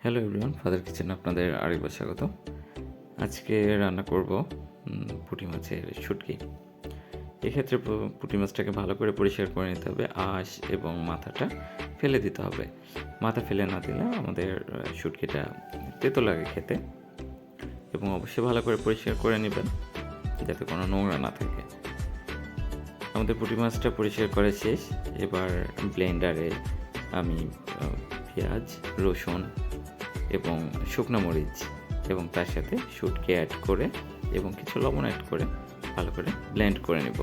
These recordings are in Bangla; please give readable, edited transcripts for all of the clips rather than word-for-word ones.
হ্যালো এভরিওয়ান, ফাদার কিচেনে আপনাদের আরেকবার স্বাগত। আজকে রান্না করব পুঁটি মাছের শুটকি। এক্ষেত্রে পুঁটি মাছটাকে ভালো করে পরিষ্কার করে নিতে হবে। আঁশ এবং মাথাটা ফেলে দিতে হবে। মাথা ফেলে না দিলে আমাদের শুটকিটা তেতো লাগে খেতে। এবং অবশ্যই ভালো করে পরিষ্কার করে নেবেন যাতে কোনো নোংরা না থাকে। আমাদের পুঁটি মাছটা পরিষ্কার করা শেষ। এবার ব্লেন্ডারে আমি পেঁয়াজ, রসুন এবং শুকনো মরিচ এবং তার সাথে শুটকি অ্যাড করে এবং কিছু লবণ অ্যাড করে ভালো করে ব্লেন্ড করে নেব।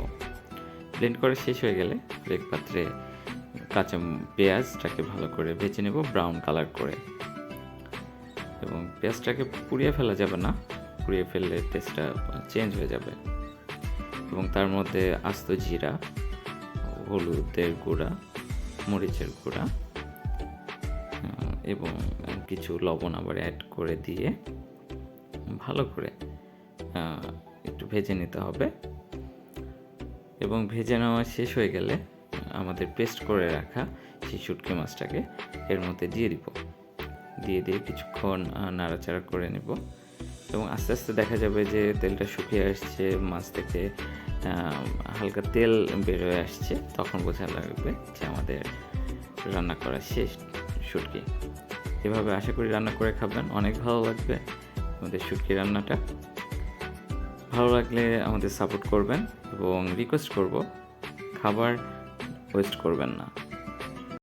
ব্লেন্ড করা শেষ হয়ে গেলে এক পাত্রে কাঁচা পেঁয়াজটাকে ভালো করে ভেজে নেব ব্রাউন কালার করে। এবং পেঁয়াজটাকে পুড়িয়ে ফেলা যাবে না, পুড়িয়ে ফেললে টেস্টটা চেঞ্জ হয়ে যাবে। এবং তার মধ্যে আস্ত জিরা, হলুদের গুঁড়া, মরিচের গুঁড়া এবং কিছু লবণ আবার অ্যাড করে দিয়ে ভালো করে একটু ভেজে নিতে হবে। এবং ভেজে নেওয়া শেষ হয়ে গেলে আমাদের পেস্ট করে রাখা সেই শুটকি মাছটাকে এর মধ্যে দিয়ে দিয়ে কিছুক্ষণ নাড়াচাড়া করে নেব। এবং আস্তে আস্তে দেখা যাবে যে তেলটা শুকিয়ে আসছে, মাছ থেকে হালকা তেল বেরোয় আসছে। তখন বোঝা লাগবে যে আমাদের রান্না করা শেষ শুটকি। এভাবে আশা করি রান্না করে খাবেন, অনেক ভালো লাগবে আমাদের শুটকি রান্নাটা। ভালো লাগলে আমাদের সাপোর্ট করবেন এবং রিকোয়েস্ট করব খাবার ওয়েস্ট করবেন না।